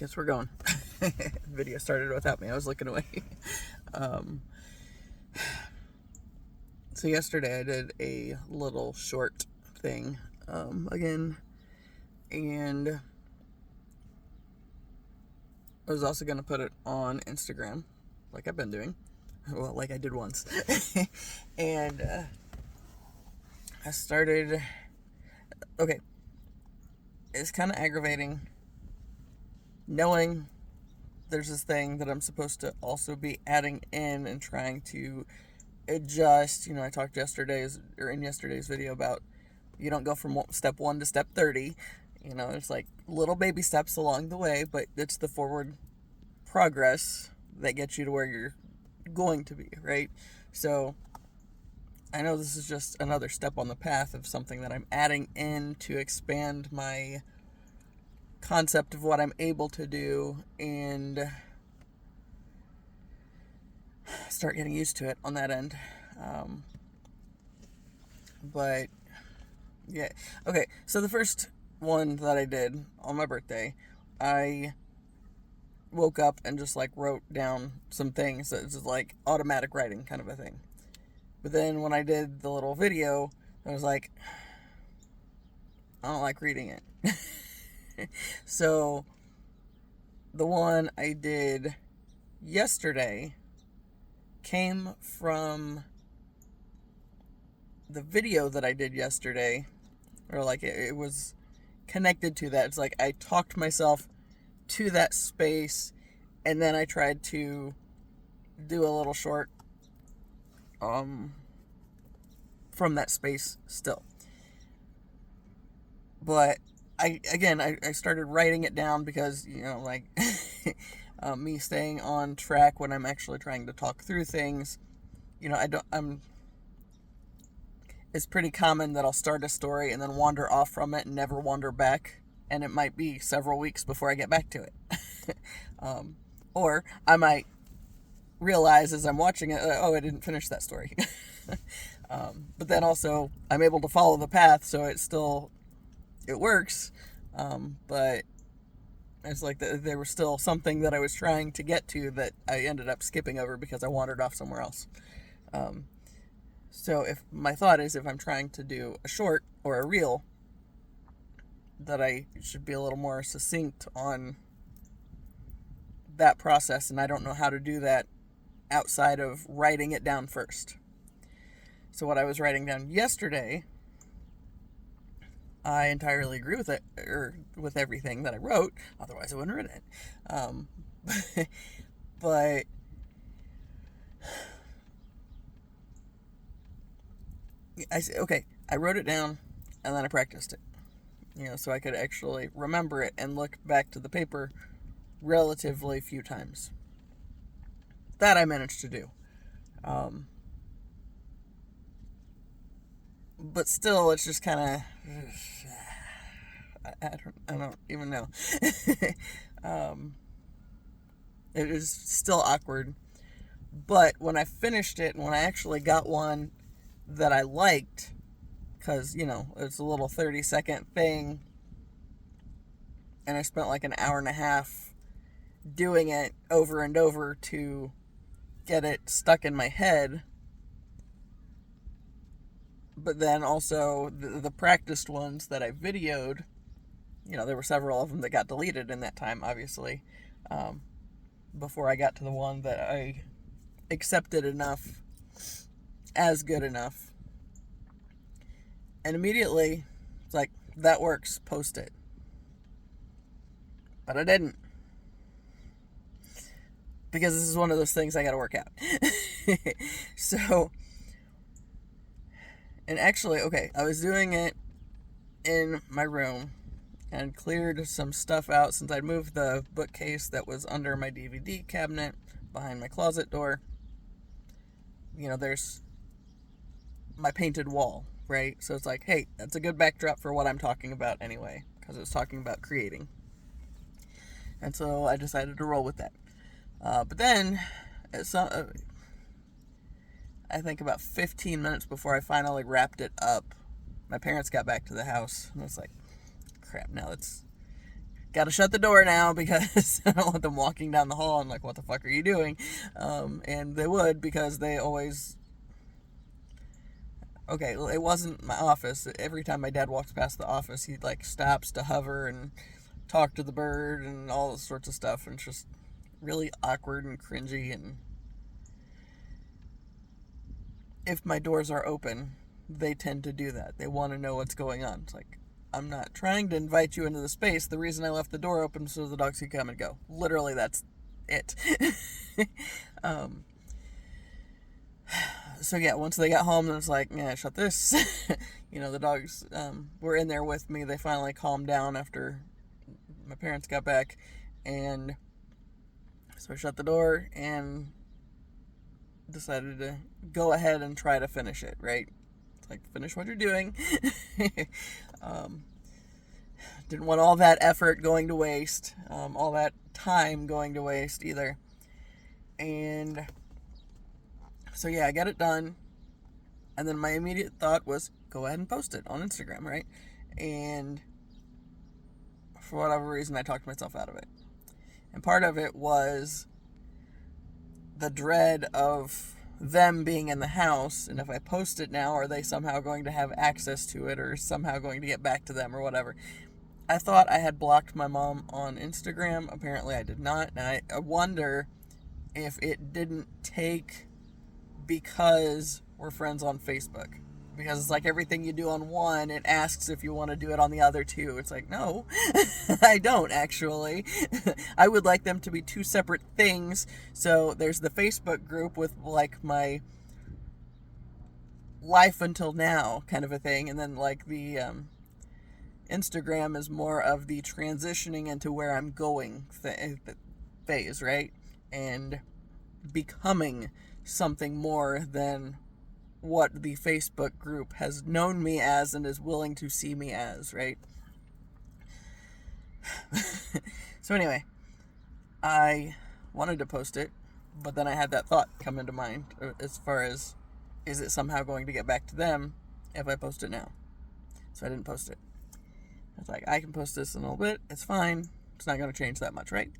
Guess we're going. Video started without me. I was looking away. So yesterday I did a little short thing again, and I was also going to put it on Instagram, like I've been doing. Well, like I did once. And I started... Okay. It's kind of aggravating knowing there's this thing that I'm supposed to also be adding in and trying to adjust. I talked in yesterday's video about you don't go from step 1 to step 30. It's like little baby steps along the way, but it's the forward progress that gets you to where you're going to be, right? So I know this is just another step on the path of something that I'm adding in to expand my concept of what I'm able to do and start getting used to it on that end. But yeah, okay, so the first one that I did on my birthday, I woke up and just like wrote down some things. So it's just like automatic writing kind of a thing. But then when I did the little video, I was like, I don't like reading it. So the one I did yesterday came from the video that I did yesterday, or like it was connected to that. It's like I talked myself to that space, and then I tried to do a little short from that space still. But I started writing it down because, like me staying on track when I'm actually trying to talk through things. It's pretty common that I'll start a story and then wander off from it and never wander back. And it might be several weeks before I get back to it. Or I might realize as I'm watching it, I didn't finish that story. But then also I'm able to follow the path, so it works. But it's like there was still something that I was trying to get to that I ended up skipping over because I wandered off somewhere else. So if my thought is if I'm trying to do a short or a reel, that I should be a little more succinct on that process, and I don't know how to do that outside of writing it down first. So what I was writing down yesterday, I entirely agree with it, or with everything that I wrote, otherwise I wouldn't have written it. But I wrote it down and then I practiced it. So I could actually remember it and look back to the paper relatively few times. That I managed to do. But still, it's just kind of... I don't even know. It is still awkward. But when I finished it, and when I actually got one that I liked, because, it's a little 30-second thing, and I spent like an hour and a half doing it over and over to get it stuck in my head. But then also the practiced ones that I videoed, there were several of them that got deleted in that time, obviously, before I got to the one that I accepted enough as good enough. And immediately, it's like, that works, post it. But I didn't. Because this is one of those things I gotta work out. So, and actually, I was doing it in my room and cleared some stuff out since I'd moved the bookcase that was under my DVD cabinet behind my closet door. There's my painted wall, right? So it's like, hey, that's a good backdrop for what I'm talking about anyway, because it's talking about creating. And so I decided to roll with that. But then, I think about 15 minutes before I finally wrapped it up, my parents got back to the house, and I was like, crap, now gotta shut the door now because I don't want them walking down the hall and like, what the fuck are you doing? And they would, because they always... Okay, well, it wasn't my office. Every time my dad walks past the office, he like stops to hover and talk to the bird and all sorts of stuff, and it's just really awkward and cringy. And if my doors are open, they tend to do that. They want to know what's going on. It's like, I'm not trying to invite you into the space. The reason I left the door open so the dogs could come and go. Literally, that's it. So yeah, once they got home, then it's like, yeah, shut this. The dogs were in there with me. They finally calmed down after my parents got back, and so I shut the door and decided to go ahead and try to finish it, right? It's like, finish what you're doing. Didn't want all that effort going to waste, all that time going to waste either. And so yeah, I got it done, and then my immediate thought was, go ahead and post it on Instagram, right? And for whatever reason, I talked myself out of it. And part of it was the dread of them being in the house, and if I post it now, are they somehow going to have access to it, or somehow going to get back to them, or whatever. I thought I had blocked my mom on Instagram. Apparently I did not, and I wonder if it didn't take because we're friends on Facebook. Because it's like everything you do on one, it asks if you want to do it on the other too. It's like, no, I don't actually. I would like them to be two separate things. So there's the Facebook group with like my life until now kind of a thing. And then like the Instagram is more of the transitioning into where I'm going phase, right? And becoming something more than what the Facebook group has known me as and is willing to see me as, right? So anyway, I wanted to post it, but then I had that thought come into mind as far as, is it somehow going to get back to them if I post it now? So I didn't post it. I was like, I can post this in a little bit. It's fine. It's not going to change that much, right?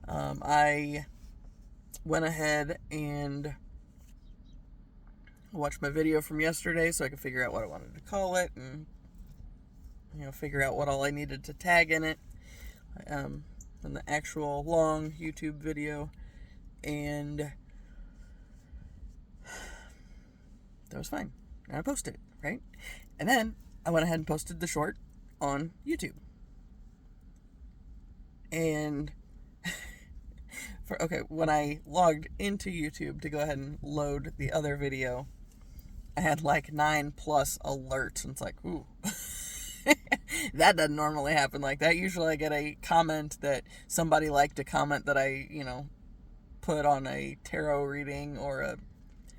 I went ahead and watched my video from yesterday so I could figure out what I wanted to call it, and figure out what all I needed to tag in it, in the actual long YouTube video, and that was fine. And I posted it, right? And then I went ahead and posted the short on YouTube. And when I logged into YouTube to go ahead and load the other video, I had like 9+ alerts, and it's like, ooh. That doesn't normally happen like that. Usually I get a comment that somebody liked a comment that I, put on a tarot reading or a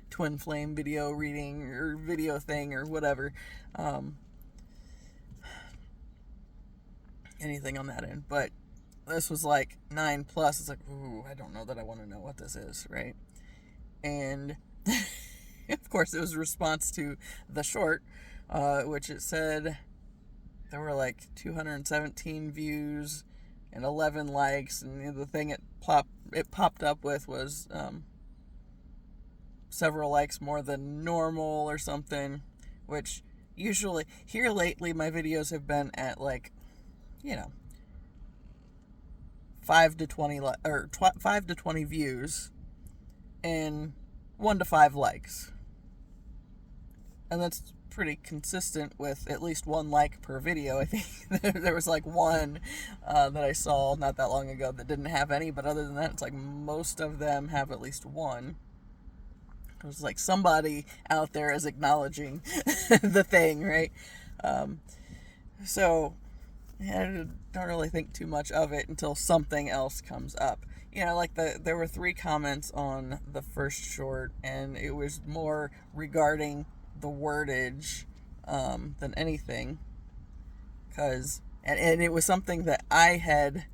twin flame video reading or video thing or whatever. Anything on that end. But this was like 9+. It's like, ooh, I don't know that I want to know what this is, right? And of course it was a response to the short, which it said there were like 217 views and 11 likes, and the thing it popped up with was several likes more than normal or something, which usually here lately my videos have been at like 5 to 20 5 to 20 views and 1 to 5 likes, and that's pretty consistent with at least 1 like per video. I think there was like one that I saw not that long ago that didn't have any, but other than that, it's like most of them have at least 1. It was like somebody out there is acknowledging the thing, right? So I don't really think too much of it until something else comes up. Like there were 3 comments on the first short, and it was more regarding the wordage than anything, and it was something that I had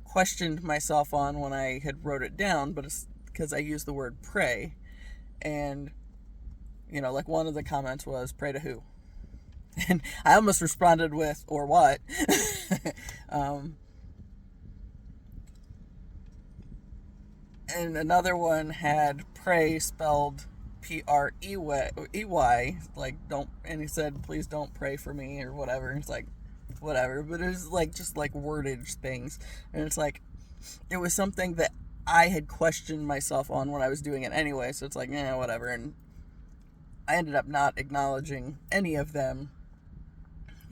questioned myself on when I had wrote it down, but it's because I used the word pray, and like one of the comments was, pray to who? And I almost responded with, or what? um, and another one had pray spelled Prey, like don't, and he said, please don't pray for me or whatever. And it's like, whatever. But it was like, just like wordage things. And it's like, it was something that I had questioned myself on when I was doing it anyway. So it's like, yeah, whatever. And I ended up not acknowledging any of them,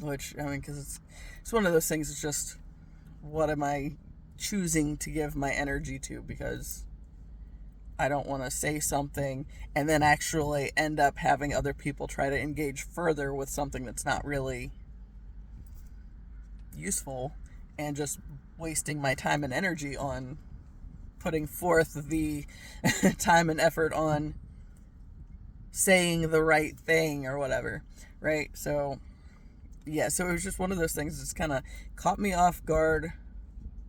which, I mean, because it's one of those things. It's just, what am I choosing to give my energy to? Because I don't want to say something and then actually end up having other people try to engage further with something that's not really useful, and just wasting my time and energy on putting forth the time and effort on saying the right thing or whatever, right? So, yeah, so it was just one of those things that's kind of caught me off guard,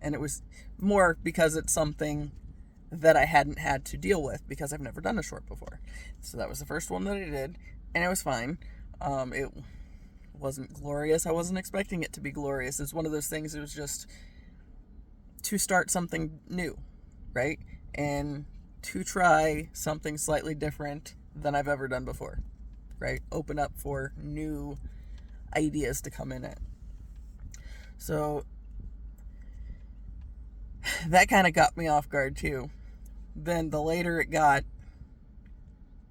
and it was more because it's something that I hadn't had to deal with because I've never done a short before. So that was the first one that I did, and it was fine. It wasn't glorious. I wasn't expecting it to be glorious. It's one of those things, it was just to start something new, right? And to try something slightly different than I've ever done before, right? Open up for new ideas to come in it. So that kind of got me off guard too. Then the later it got,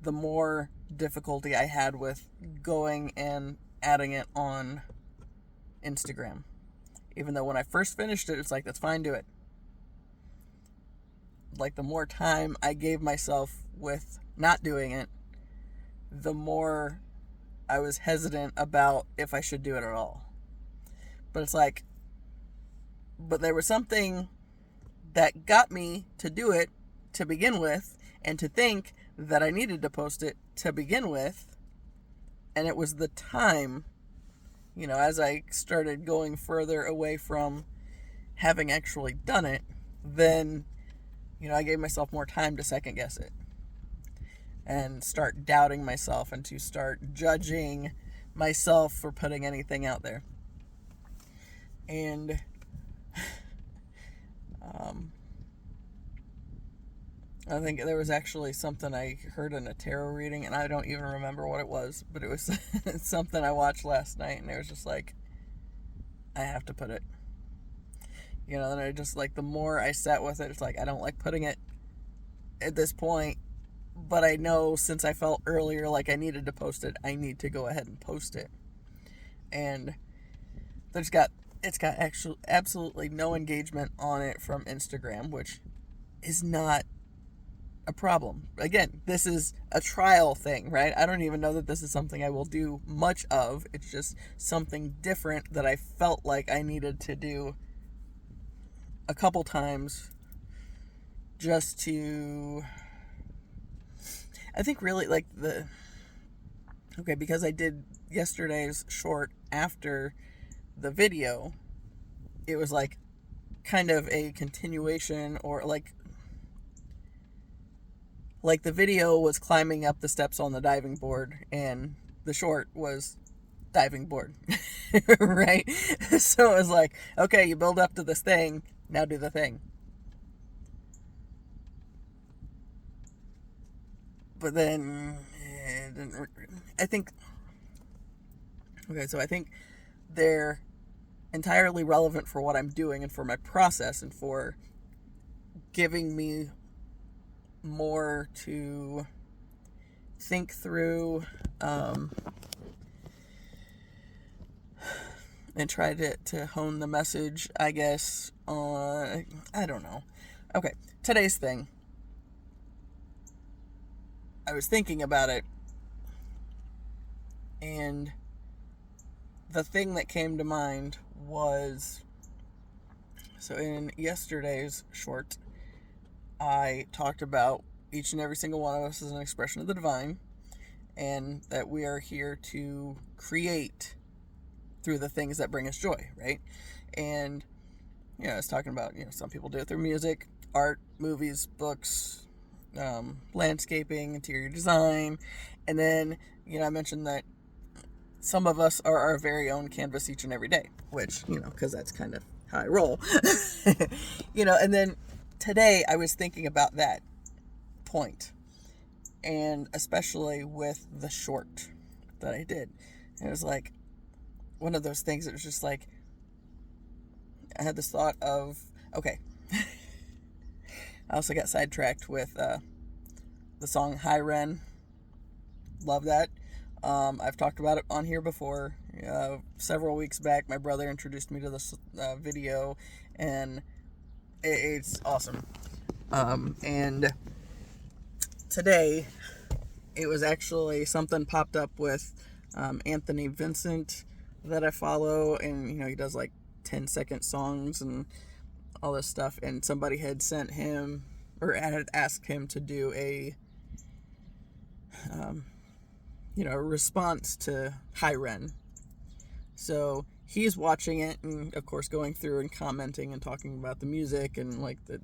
the more difficulty I had with going and adding it on Instagram. Even though when I first finished it, it's like, that's fine, do it. Like, the more time I gave myself with not doing it, the more I was hesitant about if I should do it at all. But it's like, but there was something that got me to do it to begin with, and to think that I needed to post it to begin with. And it was the time, as I started going further away from having actually done it, then, I gave myself more time to second guess it and start doubting myself and to start judging myself for putting anything out there. And I think there was actually something I heard in a tarot reading, and I don't even remember what it was, but it was something I watched last night, and it was just like, I have to put it. And I just, like, the more I sat with it, it's like, I don't like putting it at this point, but I know since I felt earlier like I needed to post it, I need to go ahead and post it. And it's got actually absolutely no engagement on it from Instagram, which is not a problem. Again, this is a trial thing, right? I don't even know that this is something I will do much of. It's just something different that I felt like I needed to do a couple times, just to, I think, really, like, because I did yesterday's short after the video, it was like kind of a continuation, or like the video was climbing up the steps on the diving board, and the short was diving board, right? So it was like, okay, you build up to this thing, now do the thing. But then, I think they're entirely relevant for what I'm doing and for my process and for giving me more to think through, and try to hone the message, I guess, on, I don't know. Okay, today's thing. I was thinking about it, and the thing that came to mind was, so in yesterday's short, I talked about each and every single one of us as an expression of the divine, and that we are here to create through the things that bring us joy, right? And, I was talking about, some people do it through music, art, movies, books, landscaping, interior design, and then, I mentioned that some of us are our very own canvas each and every day, which, because that's kind of how I roll. And then today I was thinking about that point, and especially with the short that I did. It was like one of those things that was just like, I had this thought of, okay, I also got sidetracked with the song Hi Ren. Love that. I've talked about it on here before. Several weeks back, my brother introduced me to this video, and it's awesome. And today, it was actually something popped up with Anthony Vincent that I follow, and he does like 10-second songs and all this stuff, and somebody had sent him, or had asked him to do a response to Hi Ren. So he's watching it, and of course going through and commenting and talking about the music and like the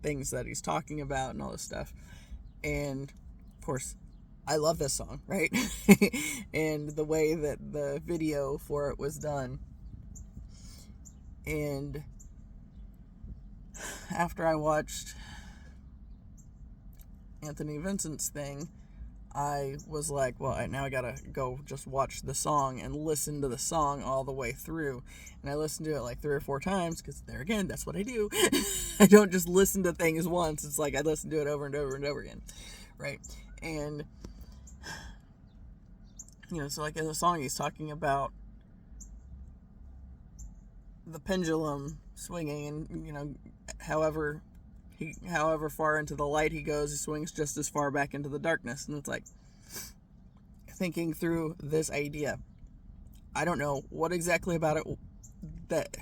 things that he's talking about and all this stuff. And of course, I love this song, right? And the way that the video for it was done. And after I watched Anthony Vincent's thing, I was like, well, now I gotta go just watch the song and listen to the song all the way through. And I listened to it like 3 or 4 times, because there again, that's what I do. I don't just listen to things once. It's like I listen to it over and over and over again, right? And so like in the song, he's talking about the pendulum swinging, and however far into the light he goes, he swings just as far back into the darkness. And it's like, thinking through this idea, I don't know what exactly about it that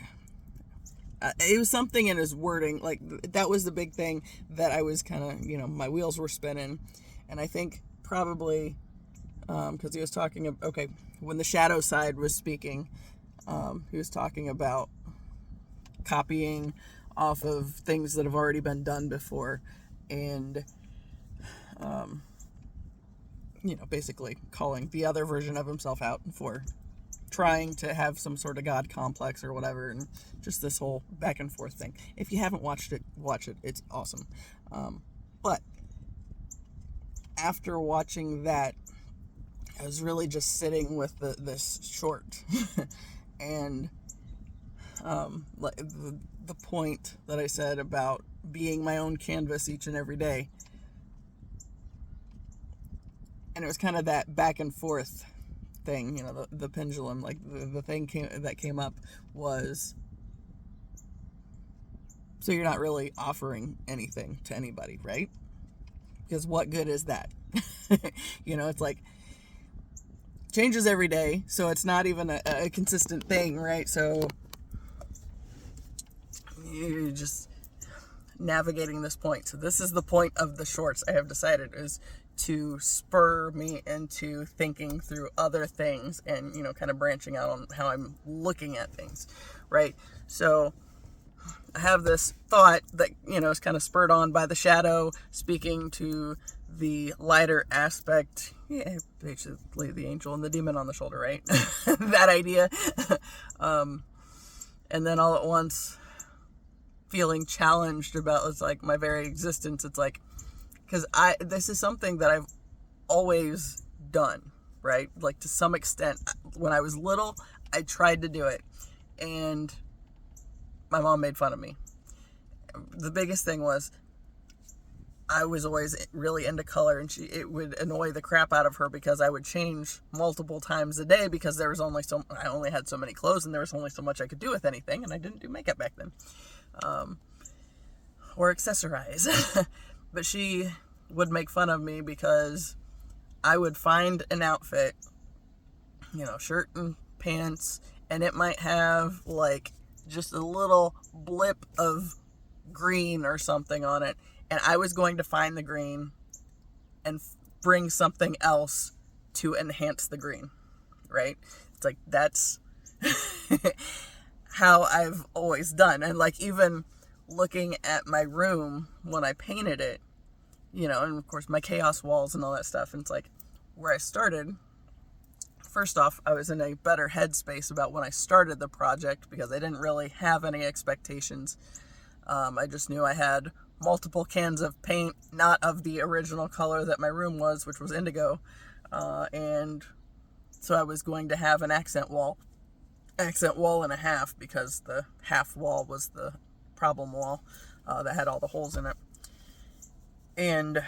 it was something in his wording, like that was the big thing that I was kind of, my wheels were spinning. And I think probably because he was talking, okay, when the shadow side was speaking, he was talking about copying off of things that have already been done before, and basically calling the other version of himself out for trying to have some sort of God complex or whatever, and just this whole back and forth thing. If you haven't watched it, watch it. It's awesome. But after watching that, I was really just sitting with this short and the point that I said about being my own canvas each and every day. And it was kind of that back and forth thing, the pendulum, like the thing that came up was, so you're not really offering anything to anybody, right? Because what good is that? It's like, changes every day, so it's not even a consistent thing, right? So you're just navigating this point. So this is the point of the shorts, I have decided, is to spur me into thinking through other things and, kind of branching out on how I'm looking at things, right? So I have this thought that, is kind of spurred on by the shadow speaking to the lighter aspect. Yeah, basically the angel and the demon on the shoulder, right? That idea. And then all at once feeling challenged about, it's like my very existence. It's like, because this is something that I've always done, right? Like to some extent, when I was little, I tried to do it, and my mom made fun of me. The biggest thing was, I was always really into color, and it would annoy the crap out of her because I would change multiple times a day, because I only had so many clothes, and there was only so much I could do with anything, and I didn't do makeup back then, or accessorize. But she would make fun of me because I would find an outfit, shirt and pants, and it might have like just a little blip of green or something on it, and I was going to find the green and bring something else to enhance the green, right? It's like, that's how I've always done. And like, even looking at my room when I painted it, and of course my chaos walls and all that stuff, and it's like, where I started first off, I was in a better headspace about when I started the project because I didn't really have any expectations. I just knew I had multiple cans of paint, not of the original color that my room was, which was indigo. And so I was going to have an accent wall and a half, because the half wall was the problem wall that had all the holes in it. And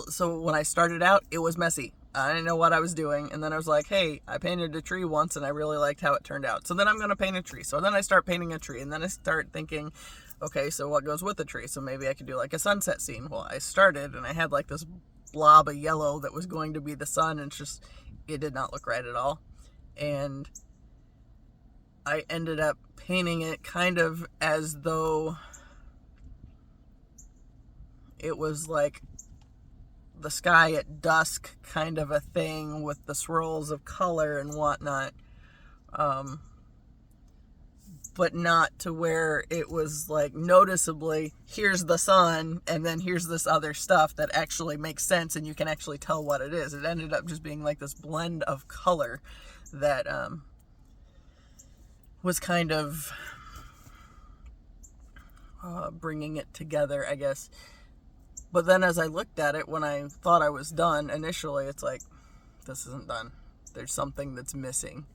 so when I started out, it was messy. I didn't know what I was doing. And then I was like, hey, I painted a tree once and I really liked how it turned out. So then I'm going to paint a tree. So then I start painting a tree, and then I start thinking, okay, so what goes with the tree? So maybe I could do like a sunset scene. Well, I started and I had like this blob of yellow that was going to be the sun, and it did not look right at all. And I ended up painting it kind of as though it was like the sky at dusk kind of a thing, with the swirls of color and whatnot. But not to where it was like noticeably, here's the sun and then here's this other stuff that actually makes sense and you can actually tell what it is. It ended up just being like this blend of color that was kind of bringing it together, I guess. But then as I looked at it, when I thought I was done, initially it's like, this isn't done. There's something that's missing.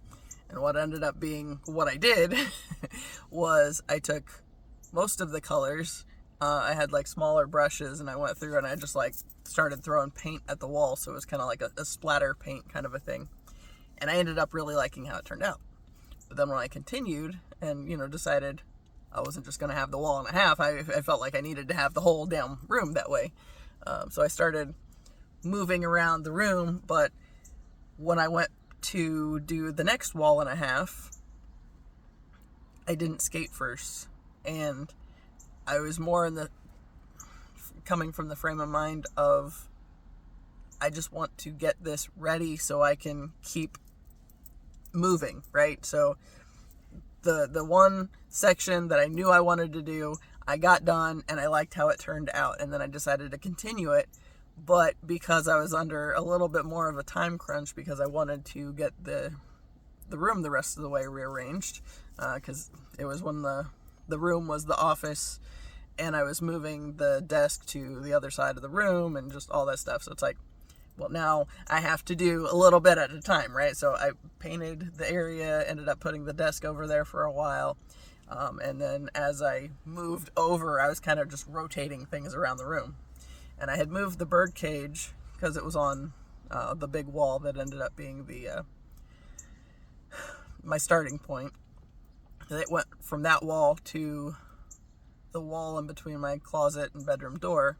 And what ended up being what I did was I took most of the colors. I had like smaller brushes, and I went through and I just like started throwing paint at the wall. So it was kind of like a splatter paint kind of a thing. And I ended up really liking how it turned out. But then when I continued and, decided I wasn't just going to have the wall and a half, I felt like I needed to have the whole damn room that way. So I started moving around the room, but when I went to do the next wall and a half, I didn't skate first, and I was more coming from the frame of mind of, I just want to get this ready so I can keep moving, right? So the one section that I knew I wanted to do, I got done and I liked how it turned out, and then I decided to continue it. But because I was under a little bit more of a time crunch, because I wanted to get the room the rest of the way rearranged, because it was when the room was the office, and I was moving the desk to the other side of the room and just all that stuff. So it's like, well, now I have to do a little bit at a time, right? So I painted the area, ended up putting the desk over there for a while. And then as I moved over, I was kind of just rotating things around the room. And I had moved the bird cage because it was on the big wall that ended up being my starting point. And it went from that wall to the wall in between my closet and bedroom door.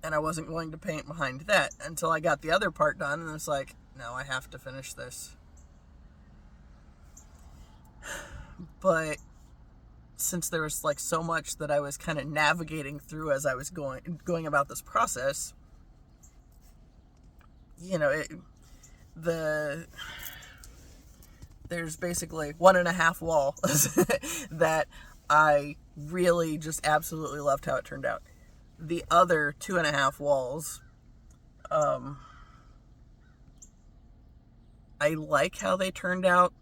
And I wasn't going to paint behind that until I got the other part done. And it's like, no, I have to finish this. But since there was like so much that I was kind of navigating through as I was going about this process, there's basically 1.5 walls that I really just absolutely loved how it turned out. The other 2.5 walls, I like how they turned out,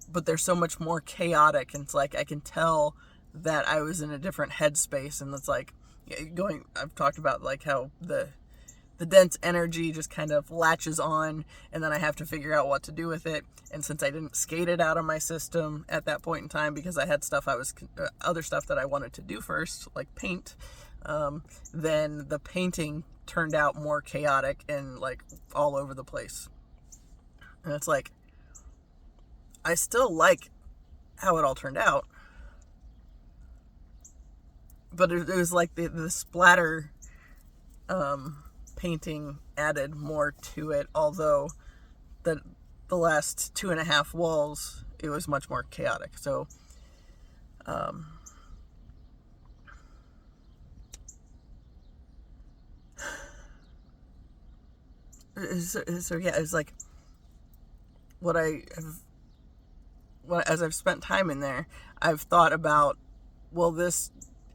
but they're so much more chaotic, and it's like I can tell that I was in a different headspace. And it's like I've talked about like how the dense energy just kind of latches on, and then I have to figure out what to do with it. And since I didn't skate it out of my system at that point in time, because I had other stuff that I wanted to do first, like paint, then the painting turned out more chaotic and like all over the place. And it's like, I still like how it all turned out, but it was like the splatter painting added more to it, although the last 2.5 walls, it was much more chaotic. So yeah, it's like as I've spent time in there, I've thought about, well,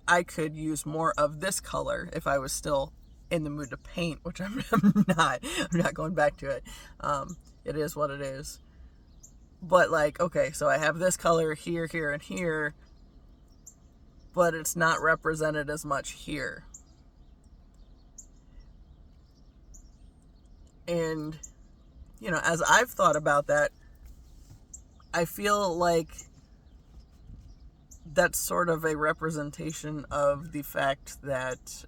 I could use more of this color if I was still in the mood to paint, which I'm not. I'm not going back to it. It is what it is. But like, okay, so I have this color here, here, and here, but it's not represented as much here. And, you know, as I've thought about that, I feel like that's sort of a representation of the fact that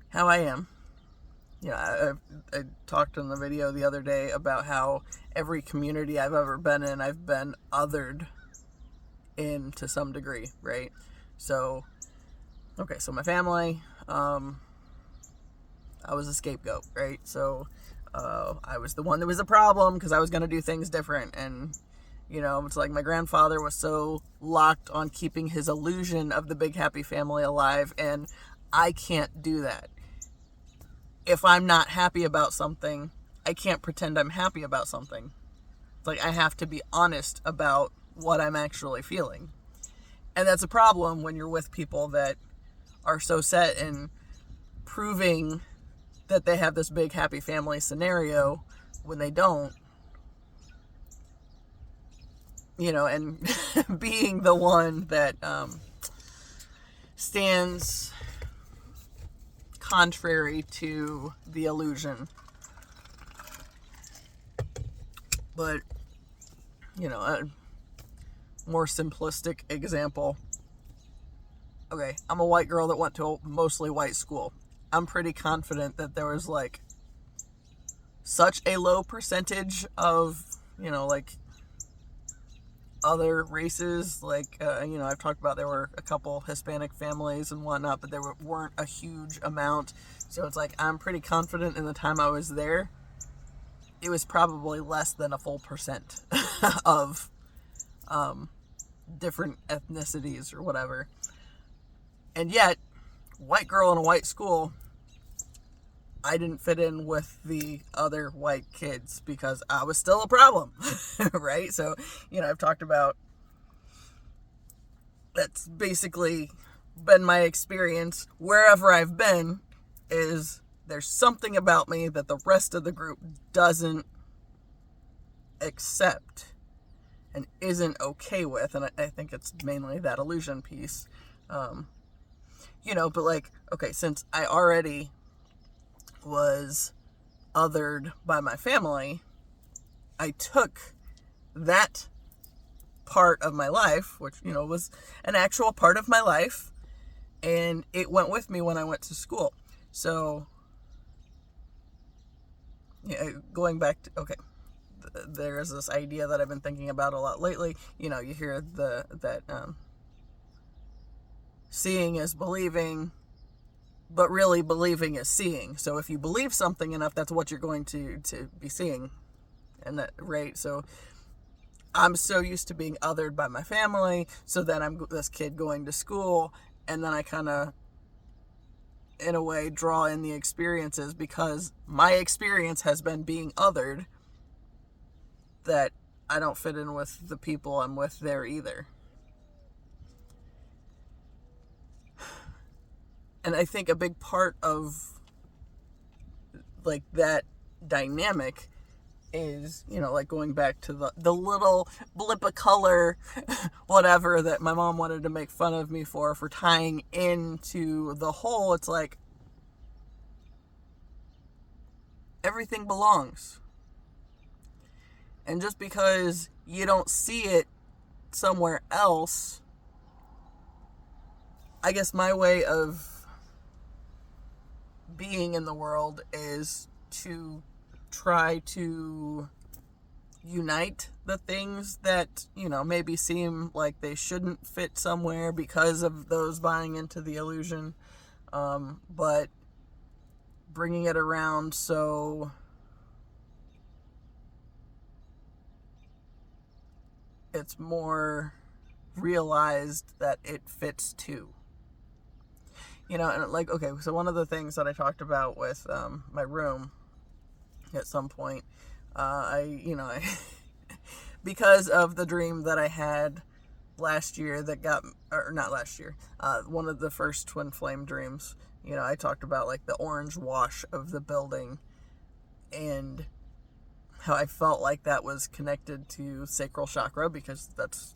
how I am. You know, I talked in the video the other day about how every community I've ever been in, I've been othered in to some degree, right? So, okay, so my family, I was a scapegoat, right? So I was the one that was a problem because I was going to do things different. And, you know, it's like my grandfather was so locked on keeping his illusion of the big happy family alive, and I can't do that. If I'm not happy about something, I can't pretend I'm happy about something. It's like I have to be honest about what I'm actually feeling. And that's a problem when you're with people that are so set in proving that they have this big happy family scenario when they don't. You know, and being the one that stands contrary to the illusion. But, you know, a more simplistic example. Okay, I'm a white girl that went to a mostly white school. I'm pretty confident that there was like such a low percentage of, you know, like other races, like, you know, I've talked about there were a couple Hispanic families and whatnot, but there weren't a huge amount. So it's like, I'm pretty confident in the time I was there, it was probably less than a full percent of different ethnicities or whatever. And yet, white girl in a white school, I didn't fit in with the other white kids because I was still a problem, right? So, you know, I've talked about, that's basically been my experience wherever I've been, is there's something about me that the rest of the group doesn't accept and isn't okay with. And I think it's mainly that illusion piece. You know, but like, okay, since I already was othered by my family, I took that part of my life, which, you know, was an actual part of my life, and it went with me when I went to school. So, yeah, going back to, okay, there's this idea that I've been thinking about a lot lately. You know, you hear that seeing is believing, but really believing is seeing. So if you believe something enough, that's what you're going to be seeing. And that, right? So I'm so used to being othered by my family. So then I'm this kid going to school, and then I kind of, in a way, draw in the experiences because my experience has been being othered, that I don't fit in with the people I'm with there either. And I think a big part of like that dynamic is, you know, like going back to the little blip of color, whatever, that my mom wanted to make fun of me for tying into the whole. It's like everything belongs. And just because you don't see it somewhere else, I guess my way of being in the world is to try to unite the things that, you know, maybe seem like they shouldn't fit somewhere because of those buying into the illusion, but bringing it around so it's more realized that it fits too. You know, and like, okay, so one of the things that I talked about with my room at some point, I because of the dream that I had last year that got, or not last year, one of the first twin flame dreams, I talked about like the orange wash of the building and how I felt like that was connected to sacral chakra because that's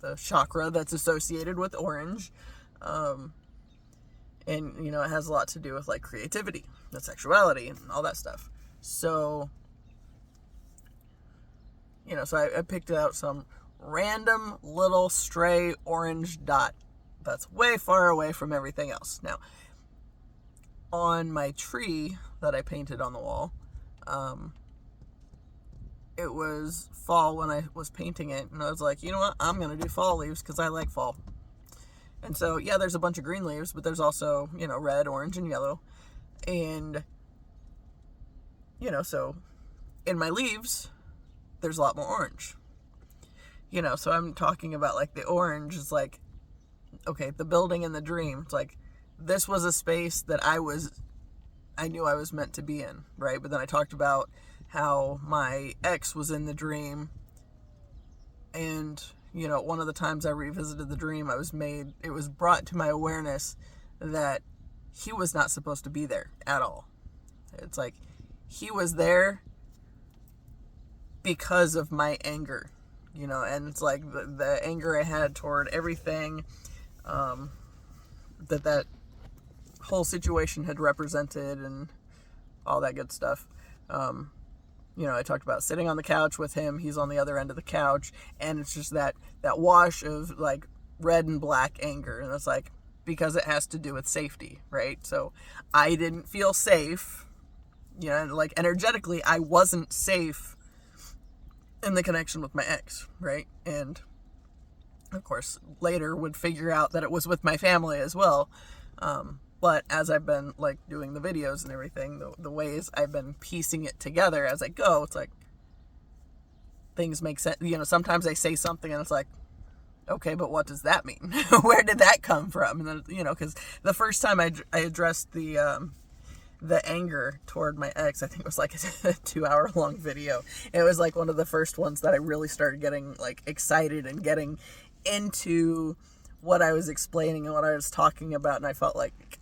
the chakra that's associated with orange. And, it has a lot to do with like creativity and sexuality and all that stuff. So, so I picked out some random little stray orange dot that's way far away from everything else. Now, on my tree that I painted on the wall, it was fall when I was painting it, and I was like, you know what, I'm going to do fall leaves because I like fall. And so, yeah, there's a bunch of green leaves, but there's also, red, orange, and yellow. And, so in my leaves, there's a lot more orange. So I'm talking about like the orange is like, okay, the building in the dream. It's like, this was a space that I knew I was meant to be in, right? But then I talked about how my ex was in the dream. And, one of the times I revisited the dream, it was brought to my awareness that he was not supposed to be there at all. It's like, he was there because of my anger, and it's like the anger I had toward everything that whole situation had represented and all that good stuff. I talked about sitting on the couch with him. He's on the other end of the couch, and it's just that wash of like red and black anger, and it's like because it has to do with safety, right? So I didn't feel safe, and like energetically I wasn't safe in the connection with my ex, right? And of course later would figure out that it was with my family as well. But as I've been like doing the videos and everything, the ways I've been piecing it together as I go, it's like things make sense. Sometimes I say something and it's like, okay, but what does that mean? Where did that come from? And then, because the first time I addressed the anger toward my ex, I think it was like a 2-hour long video. It was like one of the first ones that I really started getting like excited and getting into what I was explaining and what I was talking about. And I felt like,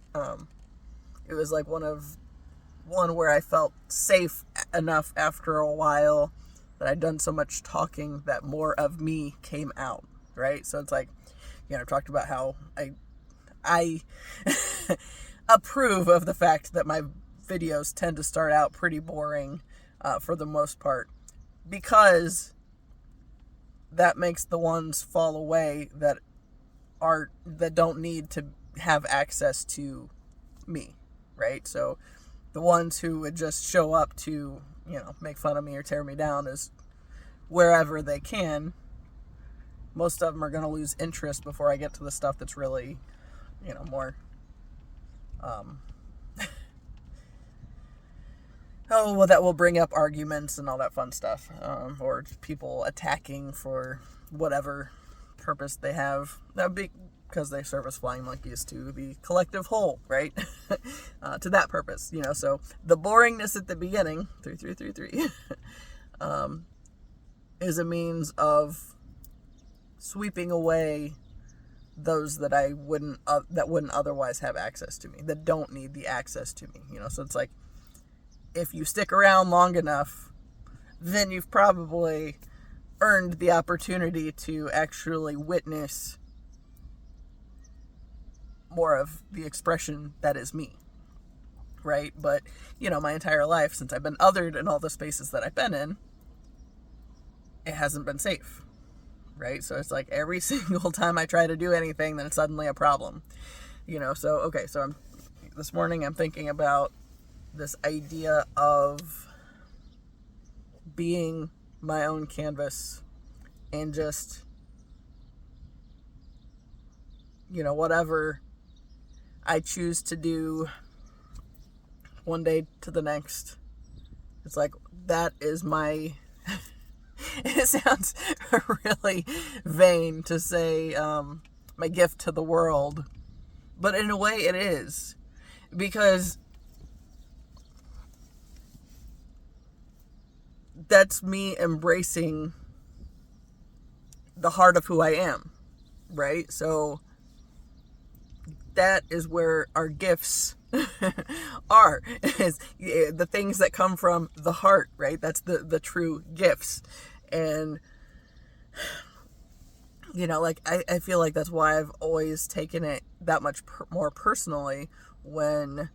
it was like one where I felt safe enough after a while that I'd done so much talking that more of me came out, right? So it's like, I talked about how I approve of the fact that my videos tend to start out pretty boring for the most part, because that makes the ones fall away that don't need to have access to me, right? So the ones who would just show up to, make fun of me or tear me down is wherever they can. Most of them are going to lose interest before I get to the stuff that's really, more, that will bring up arguments and all that fun stuff, or people attacking for whatever purpose they have. That would be because they serve as flying monkeys to the collective whole, right? To that purpose, so the boringness at the beginning, 3333, is a means of sweeping away those that that wouldn't otherwise have access to me, that don't need the access to me, so it's like, if you stick around long enough, then you've probably earned the opportunity to actually witness more of the expression that is me, right? But, my entire life, since I've been othered in all the spaces that I've been in, it hasn't been safe, right? So it's like every single time I try to do anything, then it's suddenly a problem, So, okay, so this morning I'm thinking about this idea of being my own canvas and just, whatever I choose to do one day to the next, it's like, that is my, it sounds really vain to say, my gift to the world, but in a way it is, because that's me embracing the heart of who I am, right? So that is where our gifts are, is the things that come from the heart, right? That's the true gifts. And, like, I feel like that's why I've always taken it that much more personally when,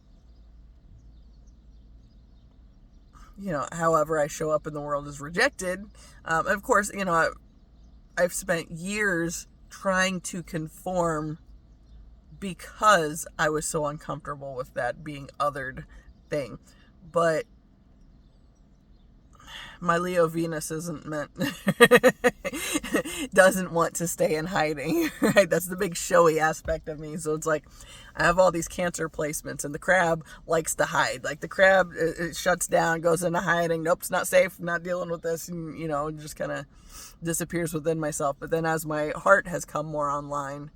however I show up in the world is rejected. Of course, I've spent years trying to conform because I was so uncomfortable with that being othered thing. But my Leo Venus doesn't want to stay in hiding, right? That's the big showy aspect of me. So it's like, I have all these Cancer placements, and the crab likes to hide. Like, the crab, it shuts down, goes into hiding. Nope, it's not safe. I'm not dealing with this. And, just kind of disappears within myself. But then as my heart has come more online,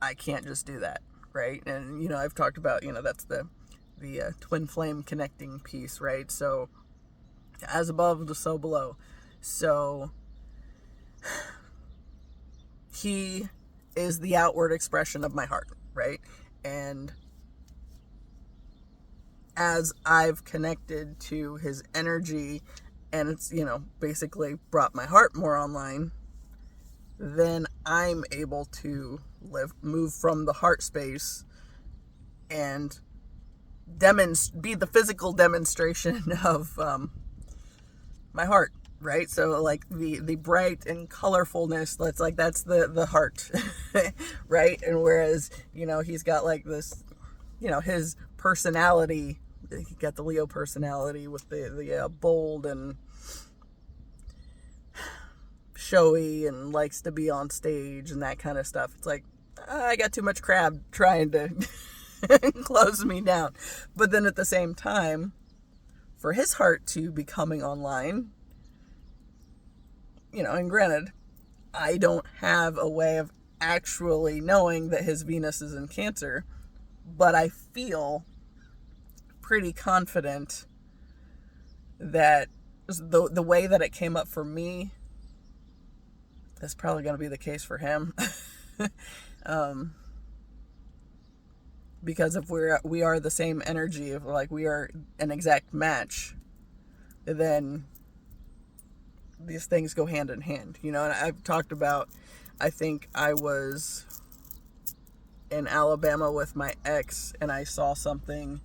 I can't just do that, right? And, I've talked about, that's the twin flame connecting piece, right? So, as above, so below. So, he is the outward expression of my heart, right? And as I've connected to his energy, and it's, basically brought my heart more online, then I'm able to move from the heart space and be the physical demonstration of my heart, right? So, like, the bright and colorfulness, that's the heart, right? And whereas, he's got like this, his personality, he got the Leo personality with the bold and showy and likes to be on stage and that kind of stuff. It's like, I got too much crab trying to close me down. But then at the same time, for his heart to be coming online, and granted, I don't have a way of actually knowing that his Venus is in Cancer, but I feel pretty confident that the way that it came up for me, that's probably going to be the case for him. Because if we are the same energy, if like we are an exact match, then these things go hand in hand, and I've talked about, I think I was in Alabama with my ex, and I saw something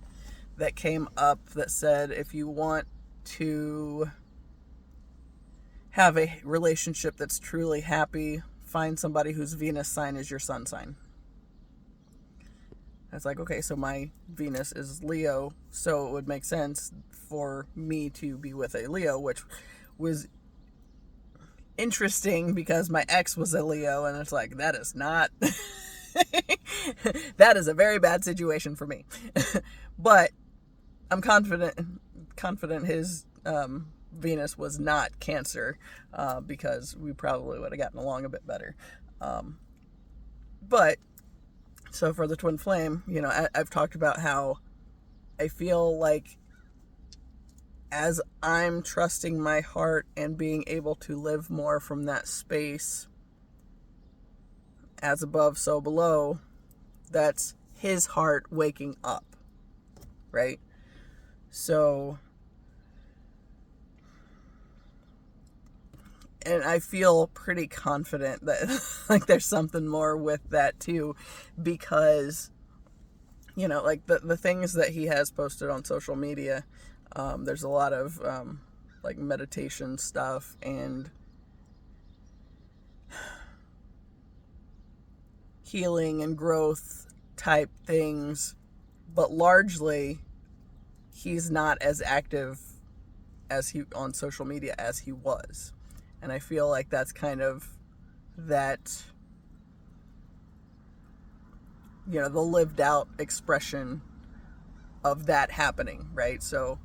that came up that said, if you want to have a relationship that's truly happy, find somebody whose Venus sign is your sun sign. It's like, okay, so my Venus is Leo, so it would make sense for me to be with a Leo, which was interesting because my ex was a Leo, and it's like, that is not, that is a very bad situation for me. But I'm confident his Venus was not Cancer, because we probably would have gotten along a bit better. But so for the twin flame, I've talked about how I feel like as I'm trusting my heart and being able to live more from that space, as above, so below, that's his heart waking up, right? So, and I feel pretty confident that like there's something more with that too, because, like the things that he has posted on social media, there's a lot of like meditation stuff and healing and growth type things, but largely he's not as active as he on social media as he was. And I feel like that's kind of that, the lived out expression of that happening, right? So,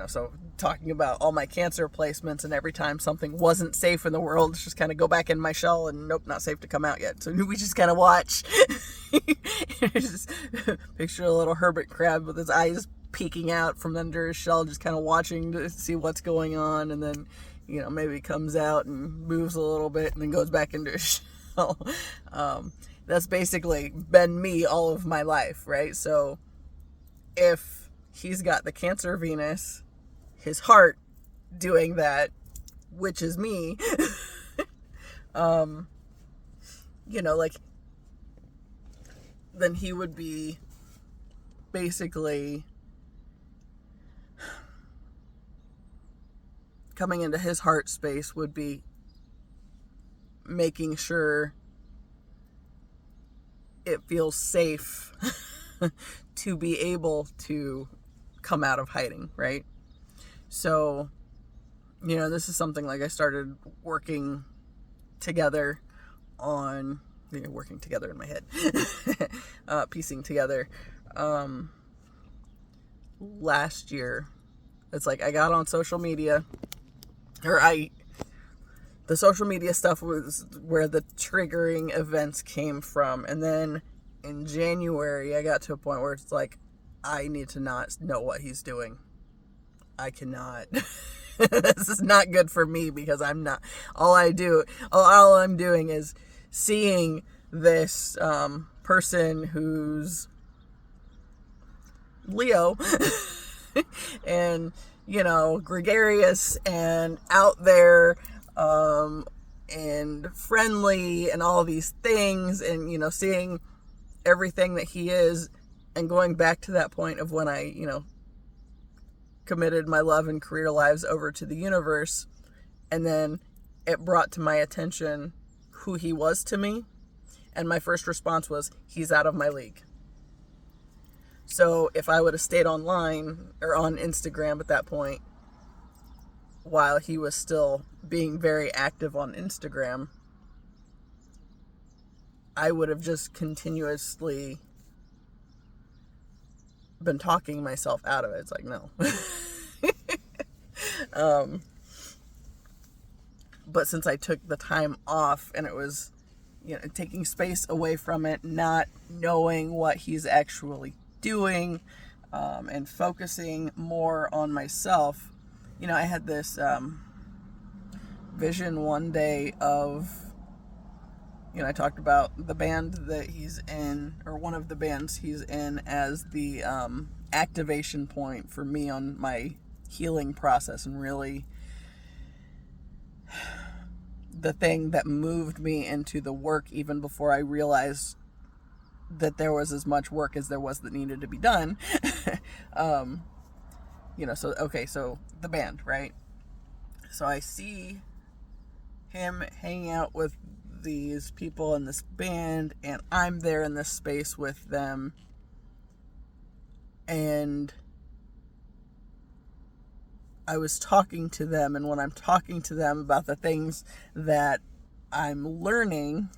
so talking about all my Cancer placements, and every time something wasn't safe in the world, it's just kind of go back in my shell and nope, not safe to come out yet. So we just kind of watch. Just picture a little hermit crab with his eyes peeking out from under his shell, just kind of watching to see what's going on. And then, maybe comes out and moves a little bit and then goes back into his shell. That's basically been me all of my life, right? So if he's got the Cancer Venus, his heart doing that, which is me, like, then he would be basically coming into his heart space, would be making sure it feels safe to be able to come out of hiding, right? So, this is something like I started working together on, working together in my head, piecing together, last year. It's like I got on social media, the social media stuff was where the triggering events came from. And then in January, I got to a point where it's like, I need to not know what he's doing. I cannot. This is not good for me, because I'm not, all I'm doing is seeing this person who's Leo and, gregarious and out there, and friendly and all these things, and, seeing everything that he is, and going back to that point of when I, committed my love and career lives over to the universe, and then it brought to my attention who he was to me, and my first response was, he's out of my league. So if I would have stayed online or on Instagram at that point, while he was still being very active on Instagram, I would have just continuously been talking myself out of it. It's like, no. But since I took the time off, and it was, taking space away from it, not knowing what he's actually doing, and focusing more on myself, I had this vision one day of, I talked about the band that he's in, or one of the bands he's in, as the activation point for me on my healing process, and really the thing that moved me into the work even before I realized that there was as much work as there was that needed to be done. So the band, right? So I see him hanging out with these people in this band, and I'm there in this space with them, and I was talking to them, and when I'm talking to them about the things that I'm learning,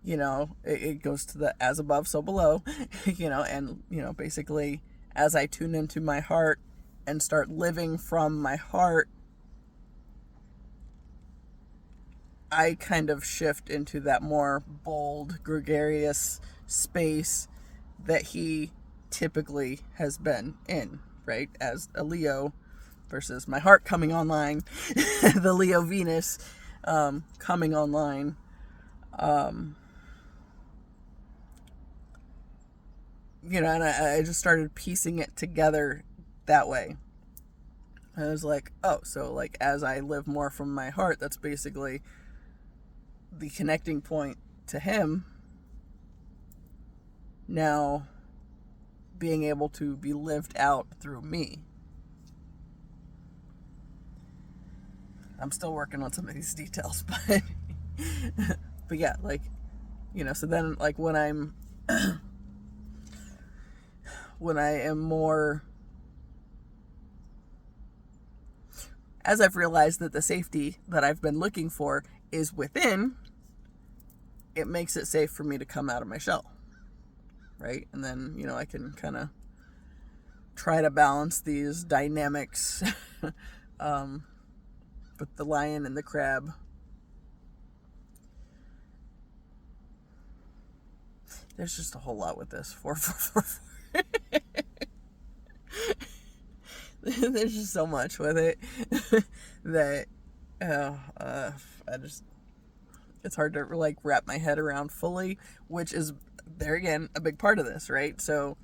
it goes to the as above, so below, and, basically as I tune into my heart and start living from my heart, I kind of shift into that more bold, gregarious space that he typically has been in, right? As a Leo, versus my heart coming online, the Leo Venus coming online. And I just started piecing it together that way. I was like, oh, so like as I live more from my heart, that's basically the connecting point to him. Now being able to be lived out through me. I'm still working on some of these details, but yeah, so then when I am more, as I've realized that the safety that I've been looking for is within, it makes it safe for me to come out of my shell, right? And then, I can kind of try to balance these dynamics with the lion and the crab. There's just a whole lot with this. 444. There's just so much with it that I just, it's hard to like wrap my head around fully, which is, there again, a big part of this, right? So,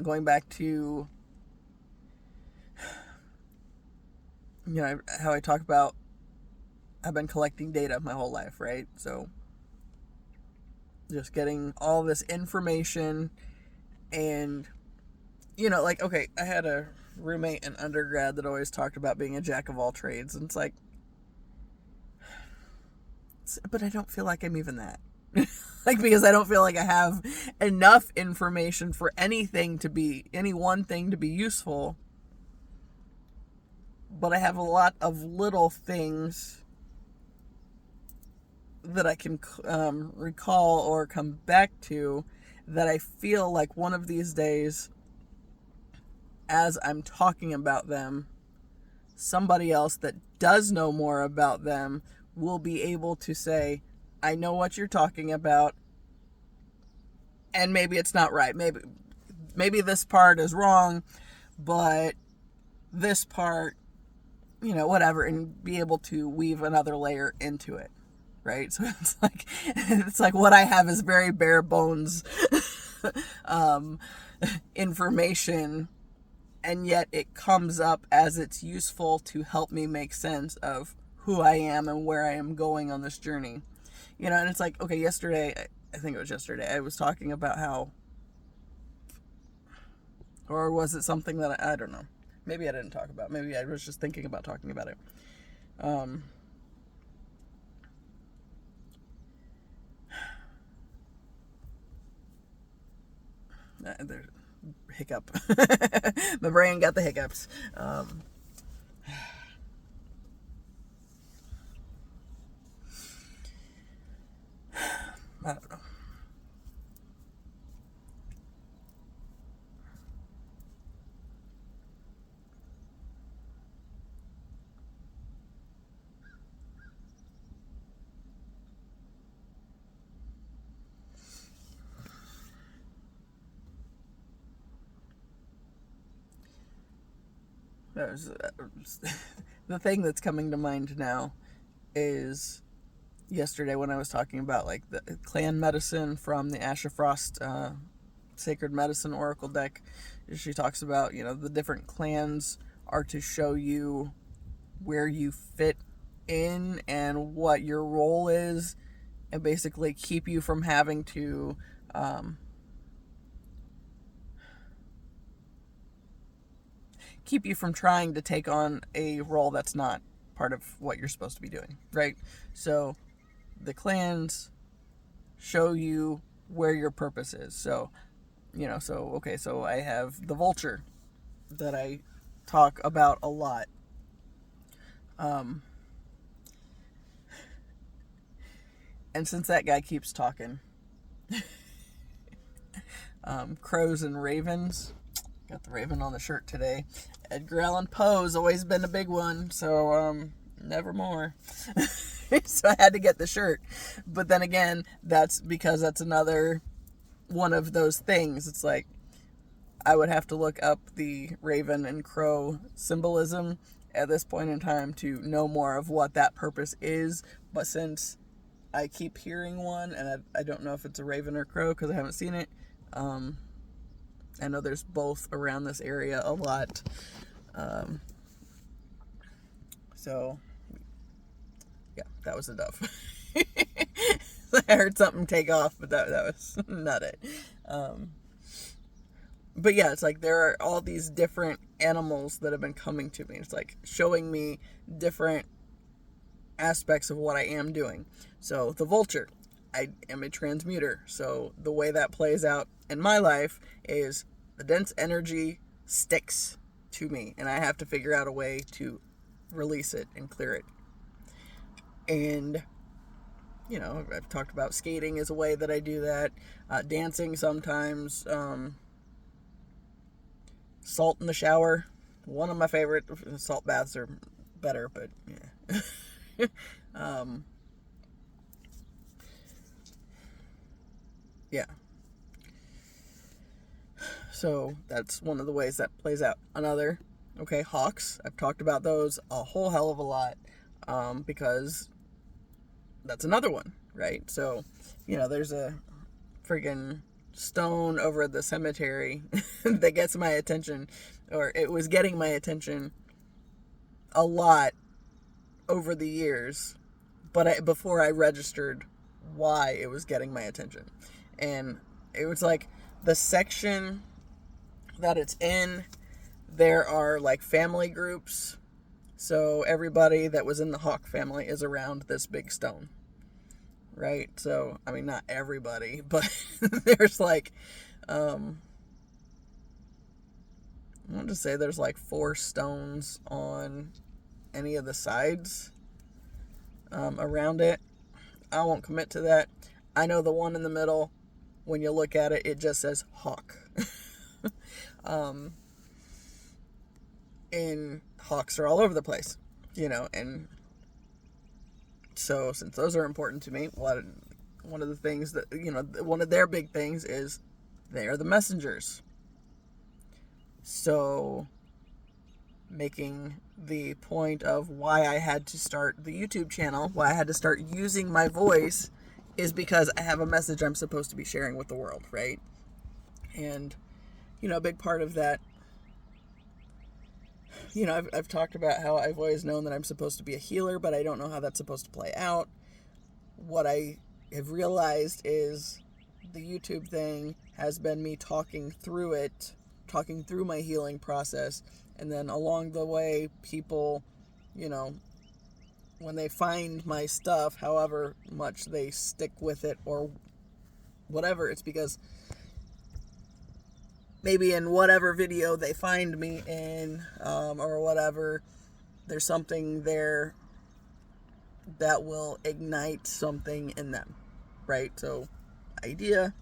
going back to, how I talk about, I've been collecting data my whole life, right? So just getting all this information and, like, okay, I had a roommate in undergrad that always talked about being a jack of all trades. And it's like, but I don't feel like I'm even that. Like, because I don't feel like I have enough information for any one thing to be useful. But I have a lot of little things that I can recall or come back to that I feel like one of these days, as I'm talking about them, somebody else that does know more about them will be able to say, I know what you're talking about, and maybe it's not right. Maybe this part is wrong, but this part, whatever, and be able to weave another layer into it, right? So it's like what I have is very bare bones information, and yet it comes up as it's useful to help me make sense of who I am and where I am going on this journey. And it's like, okay, yesterday, I think it was yesterday, I was talking about how, or was it something that I don't know. Maybe I didn't talk about. Maybe I was just thinking about talking about it. There's hiccup. My brain got the hiccups. I don't know. The thing that's coming to mind now is yesterday when I was talking about like the clan medicine from the Asha Frost Sacred Medicine Oracle deck. She talks about, the different clans are to show you where you fit in and what your role is, and basically keep you from having to keep you from trying to take on a role that's not part of what you're supposed to be doing, right? So the clans show you where your purpose is. So, so I have the vulture that I talk about a lot. And since that guy keeps talking, crows and ravens, got the raven on the shirt today. Edgar Allan Poe's always been a big one, so nevermore. So I had to get the shirt. But then again, that's because that's another one of those things. It's like I would have to look up the raven and crow symbolism at this point in time to know more of what that purpose is. But since I keep hearing one, and I don't know if it's a raven or crow because I haven't seen it. I know there's both around this area a lot. So, yeah, that was a dove. I heard something take off, but that was not it. But yeah, it's like there are all these different animals that have been coming to me. It's like showing me different aspects of what I am doing. So the vulture, I am a transmuter. So the way that plays out in my life is the dense energy sticks to me, and I have to figure out a way to release it and clear it. And I've talked about skating as a way that I do that. Dancing sometimes. Salt in the shower. One of my favorite. Salt baths are better, but yeah. Yeah. So that's one of the ways that plays out. Another, okay, hawks. I've talked about those a whole hell of a lot. because that's another one, right? So, there's a friggin' stone over at the cemetery that gets my attention, or it was getting my attention a lot over the years, but before I registered why it was getting my attention. And it was like the section that it's in, there are like family groups. So everybody that was in the Hawk family is around this big stone, right? So, I mean, not everybody, but there's like, I want to say there's like 4 stones on any of the sides around it. I won't commit to that. I know the one in the middle, when you look at it, it just says Hawk. And hawks are all over the place, and so since those are important to me, one of the things that, one of their big things is they are the messengers. So making the point of why I had to start the YouTube channel, why I had to start using my voice, is because I have a message I'm supposed to be sharing with the world, right? And, a big part of that, I've talked about how I've always known that I'm supposed to be a healer, but I don't know how that's supposed to play out. What I have realized is the YouTube thing has been me talking through my healing process. And then along the way, people, when they find my stuff, however much they stick with it or whatever, it's because maybe in whatever video they find me in, or whatever, there's something there that will ignite something in them, right? So, idea,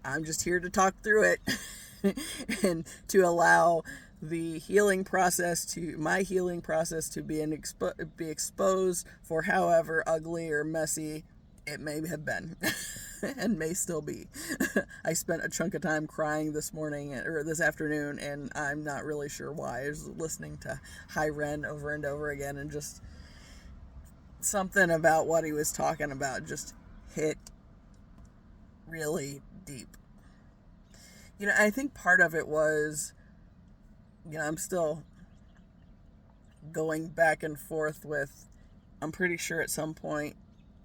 I'm just here to talk through it and to allow my healing process to be exposed for however ugly or messy it may have been and may still be. I spent a chunk of time crying this morning or this afternoon, and I'm not really sure why. I was listening to High Ren over and over again, and just something about what he was talking about just hit really deep. I think part of it was, I'm still going back and forth with, I'm pretty sure at some point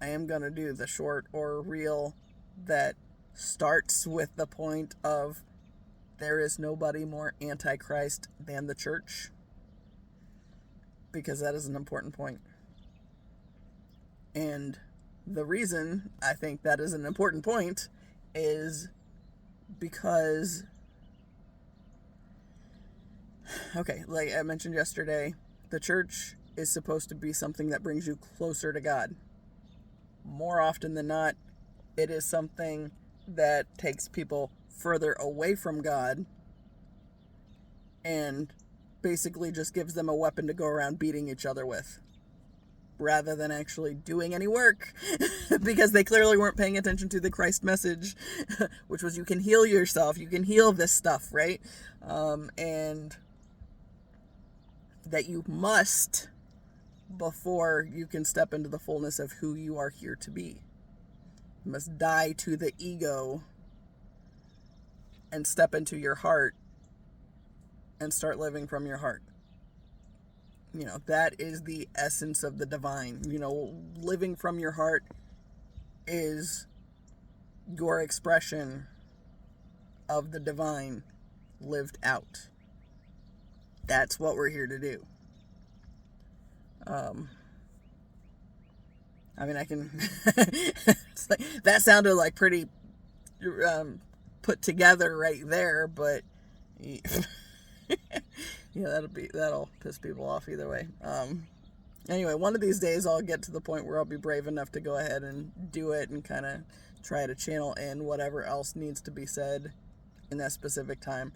I am going to do the short or reel that starts with the point of there is nobody more antichrist than the church, because that is an important point. And the reason I think that is an important point is because, okay, like I mentioned yesterday, the church is supposed to be something that brings you closer to God. More often than not, it is something that takes people further away from God and basically just gives them a weapon to go around beating each other with, rather than actually doing any work, because they clearly weren't paying attention to the Christ message, which was you can heal yourself, you can heal this stuff, right? And that you must, before you can step into the fullness of who you are here to be. You must die to the ego and step into your heart and start living from your heart. That is the essence of the divine. Living from your heart is your expression of the divine lived out. That's what we're here to do. I can it's like, that sounded like pretty put together right there, but that'll piss people off either way. Anyway, one of these days I'll get to the point where I'll be brave enough to go ahead and do it and kind of try to channel in whatever else needs to be said in that specific time.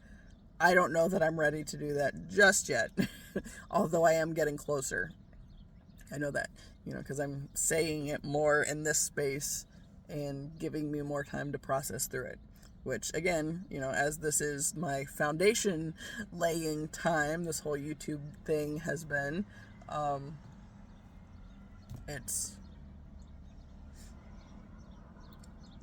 I don't know that I'm ready to do that just yet, although I am getting closer. I know that, because I'm saying it more in this space and giving me more time to process through it. Which, again, as this is my foundation laying time, this whole YouTube thing has been,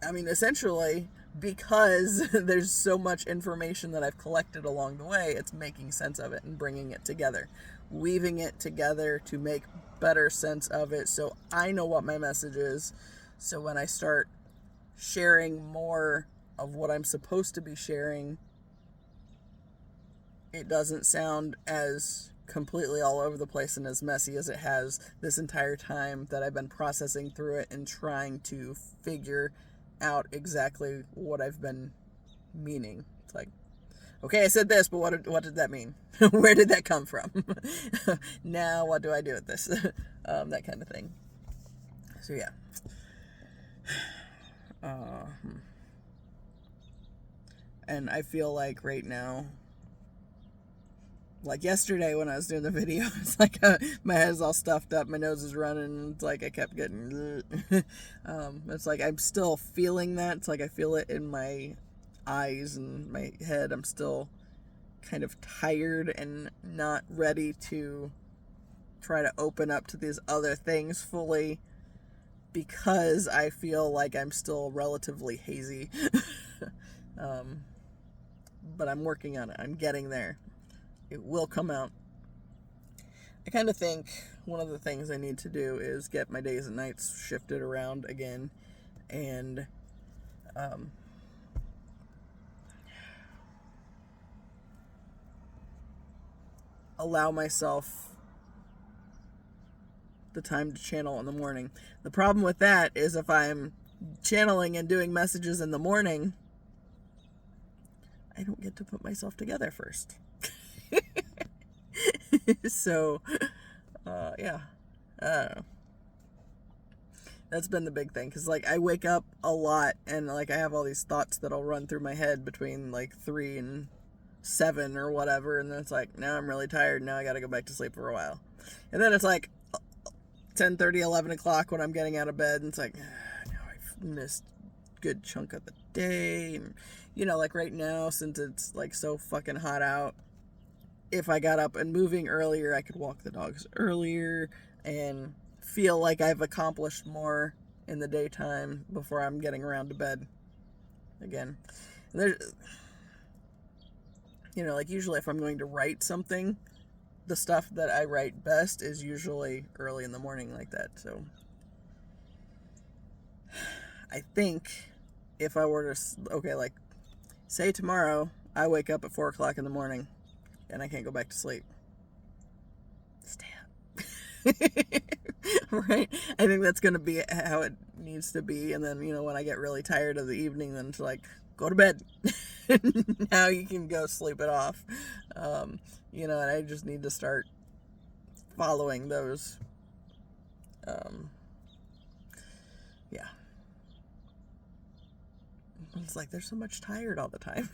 essentially, because there's so much information that I've collected along the way, it's making sense of it and bringing it together, weaving it together to make better sense of it, so I know what my message is. So when I start sharing more of what I'm supposed to be sharing, it doesn't sound as completely all over the place and as messy as it has this entire time that I've been processing through it and trying to figure out exactly what I've been meaning. It's like, okay, I said this, but what did that mean? Where did that come from? Now what do I do with this? That kind of thing. So yeah. And I feel like right now, like yesterday when I was doing the video, it's like my head's all stuffed up, my nose is running, and it's like I kept getting it's like I'm still feeling that. It's like I feel it in my eyes and my head. I'm still kind of tired and not ready to try to open up to these other things fully, because I feel like I'm still relatively hazy. But I'm working on it. I'm getting there. It will come out. I kind of think one of the things I need to do is get my days and nights shifted around again, and allow myself the time to channel in the morning. The problem with that is if I'm channeling and doing messages in the morning, I don't get to put myself together first. So, yeah. I don't know. That's been the big thing, because like I wake up a lot and like I have all these thoughts that'll run through my head between like 3 and 7 or whatever, and then it's like, now I'm really tired, now I gotta go back to sleep for a while. And then it's like 10:30, 11 o'clock when I'm getting out of bed, and it's like, now I've missed a good chunk of the day. And like right now, since it's like so fucking hot out, if I got up and moving earlier, I could walk the dogs earlier and feel like I've accomplished more in the daytime before I'm getting around to bed again. There's, like usually if I'm going to write something, the stuff that I write best is usually early in the morning like that. So I think if I were to, like say tomorrow I wake up at 4 o'clock in the morning and I can't go back to sleep, stay up. Right? I think that's going to be how it needs to be. And then, when I get really tired of the evening, then it's like, go to bed. Now you can go sleep it off. And I just need to start following those. Yeah. It's like there's so much tired all the time.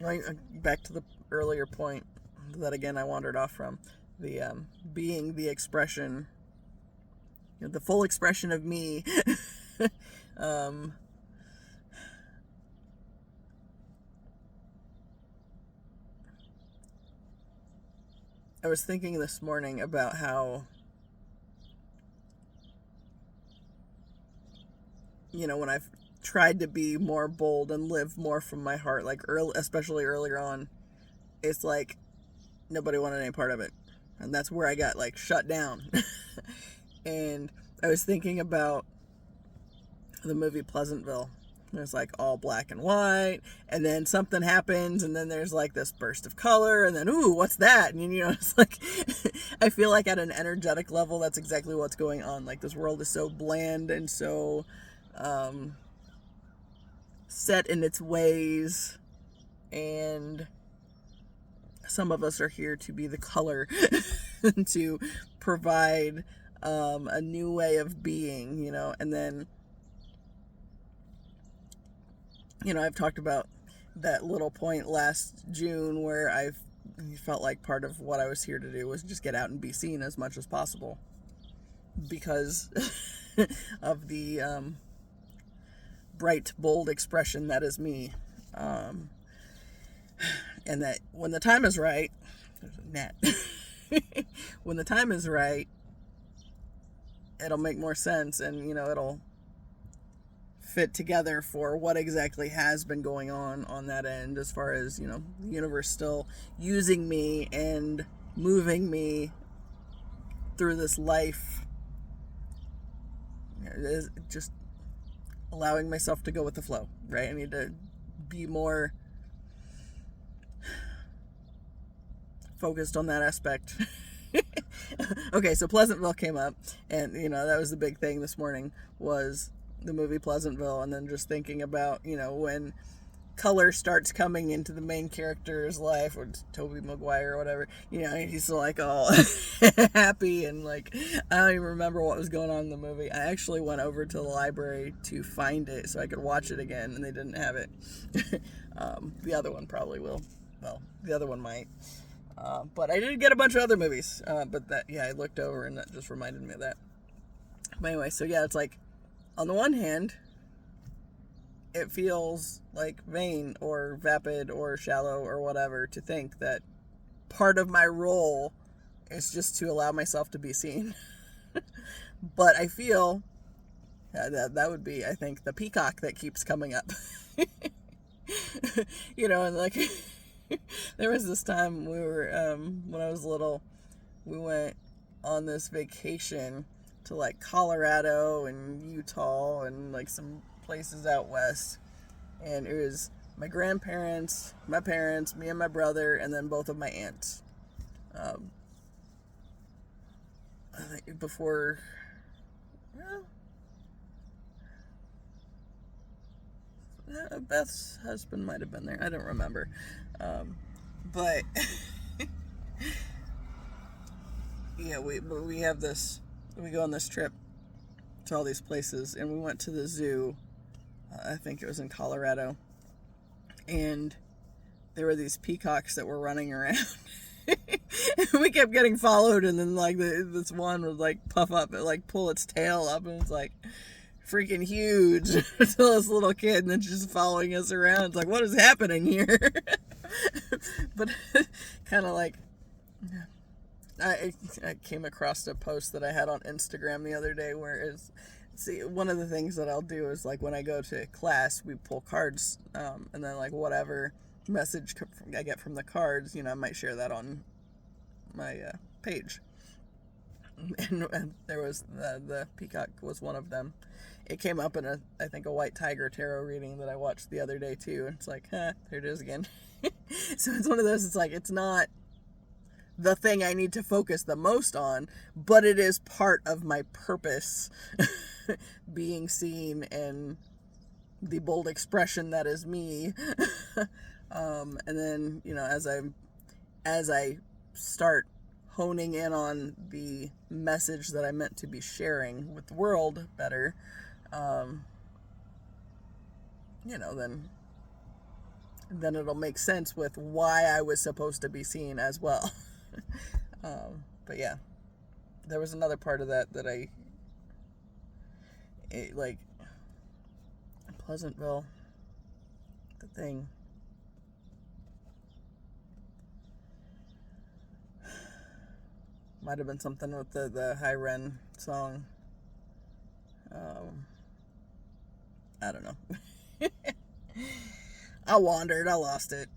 Going back to the earlier point that again I wandered off from, the being the expression, the full expression of me. I was thinking this morning about how, when I've tried to be more bold and live more from my heart, like especially earlier on, it's like nobody wanted any part of it, and that's where I got like shut down. And I was thinking about the movie Pleasantville. There's like all black and white, and then something happens, and then there's like this burst of color, and then ooh, what's that? And it's like I feel like at an energetic level that's exactly what's going on. Like this world is so bland and so set in its ways, and some of us are here to be the color, to provide a new way of being, and then I've talked about that little point last June where I've felt like part of what I was here to do was just get out and be seen as much as possible, because of the bright, bold expression that is me. And that when the time is right, there's a net. When the time is right, it'll make more sense, and it'll fit together for what exactly has been going on that end, as far as the universe still using me and moving me through this life. Just allowing myself to go with the flow, right? I need to be more focused on that aspect. Okay, so Pleasantville came up, and that was the big thing this morning, was the movie Pleasantville, and then just thinking about when color starts coming into the main character's life, or Tobey Maguire or whatever, he's like all happy, and like I don't even remember what was going on in the movie. I actually went over to the library to find it so I could watch it again, and they didn't have it. The other one probably will. Well, the other one might. But I did get a bunch of other movies. But I looked over, and that just reminded me of that. But anyway, so yeah, it's like, on the one hand, it feels like vain or vapid or shallow or whatever to think that part of my role is just to allow myself to be seen. But I feel that would be, I think, the peacock that keeps coming up. And like... There was this time we were, when I was little, we went on this vacation to like Colorado and Utah and like some places out west. And it was my grandparents, my parents, me and my brother, and then both of my aunts. I think before, Beth's husband might have been there. I don't remember. But yeah, we have this, we go on this trip to all these places, and we went to the zoo. I think it was in Colorado, and there were these peacocks that were running around. We kept getting followed, and then like this one would like puff up and like pull its tail up, and it's like freaking huge to this little kid, and then just following us around. It's like, what is happening here? But kind of like, I came across a post that I had on Instagram the other day where one of the things that I'll do is like when I go to class, we pull cards, and then like whatever message I get from the cards, I might share that on my page. And there was the peacock was one of them. It came up in I think a White Tiger tarot reading that I watched the other day too. And it's like, there it is again. So it's one of those, it's like, it's not the thing I need to focus the most on, but it is part of my purpose, being seen and the bold expression that is me. And then, as I start honing in on the message that I meant to be sharing with the world better, then it'll make sense with why I was supposed to be seen as well. But yeah, there was another part of that like Pleasantville, the thing. Might have been something with the High Ren song. I don't know. I wandered. I lost it.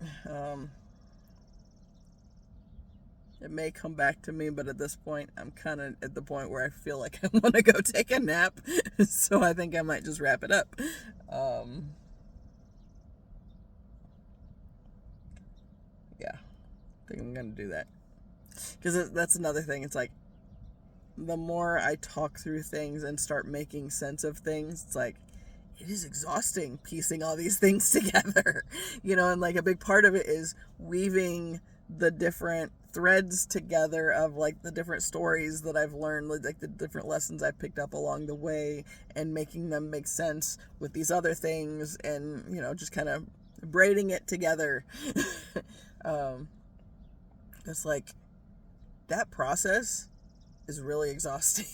It may come back to me, but at this point, I'm kind of at the point where I feel like I want to go take a nap. So I think I might just wrap it up. Yeah, I think I'm going to do that. Because that's another thing. It's like, the more I talk through things and start making sense of things, it's like, it is exhausting piecing all these things together. And like a big part of it is weaving the different threads together of like the different stories that I've learned, like the different lessons I've picked up along the way, and making them make sense with these other things, and just kind of braiding it together. It's like, that process is really exhausting.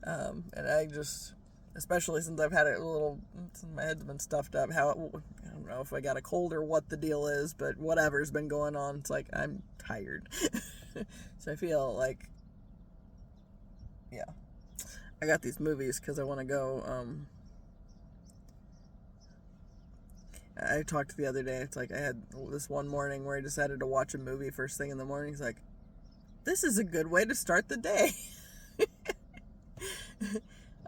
And I just, especially since I've had it a little, my head's been stuffed up, I don't know if I got a cold or what the deal is, but whatever's been going on, it's like, I'm tired. So I feel like, yeah, I got these movies because I want to go, I talked the other day, it's like, I had this one morning where I decided to watch a movie first thing in the morning. It's like, this is a good way to start the day.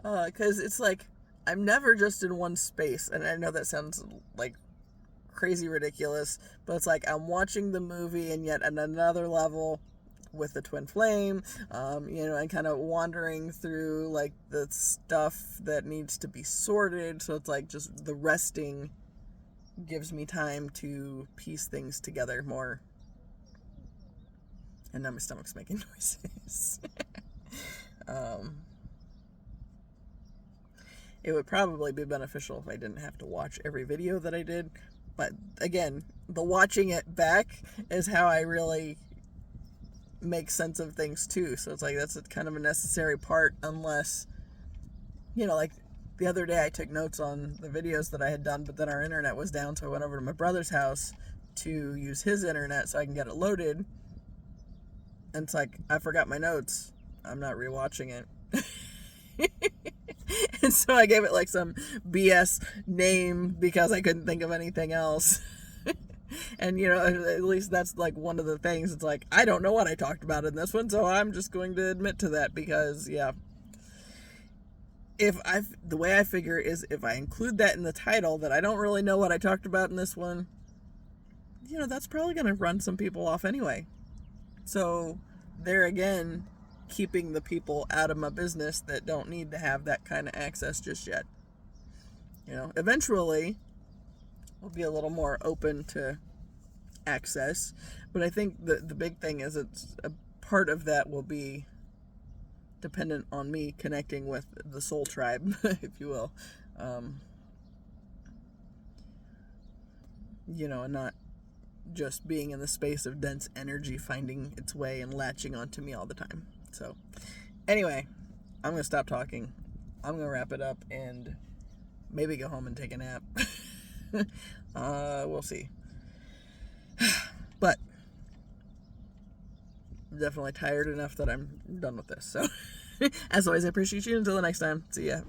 Because it's like, I'm never just in one space, and I know that sounds like crazy ridiculous, but it's like I'm watching the movie and yet at another level with the twin flame, and kind of wandering through like the stuff that needs to be sorted. So it's like just the resting gives me time to piece things together more. And now my stomach's making noises. It would probably be beneficial if I didn't have to watch every video that I did. But again, the watching it back is how I really make sense of things too. So it's like, that's kind of a necessary part, unless, like the other day I took notes on the videos that I had done, but then our internet was down. So I went over to my brother's house to use his internet so I can get it loaded. And it's like, I forgot my notes. I'm not rewatching it. And so I gave it like some BS name because I couldn't think of anything else. And, at least that's like one of the things. It's like, I don't know what I talked about in this one, so I'm just going to admit to that because, yeah. The way I figure is if I include that in the title, that I don't really know what I talked about in this one, that's probably going to run some people off anyway. So there again, keeping the people out of my business that don't need to have that kind of access just yet. Eventually we'll be a little more open to access, but I think the big thing is it's a part of that will be dependent on me connecting with the soul tribe, if you will. And not just being in the space of dense energy finding its way and latching onto me all the time. So anyway, I'm going to stop talking. I'm going to wrap it up and maybe go home and take a nap. We'll see. But I'm definitely tired enough that I'm done with this. So as always, I appreciate you. Until the next time. See ya.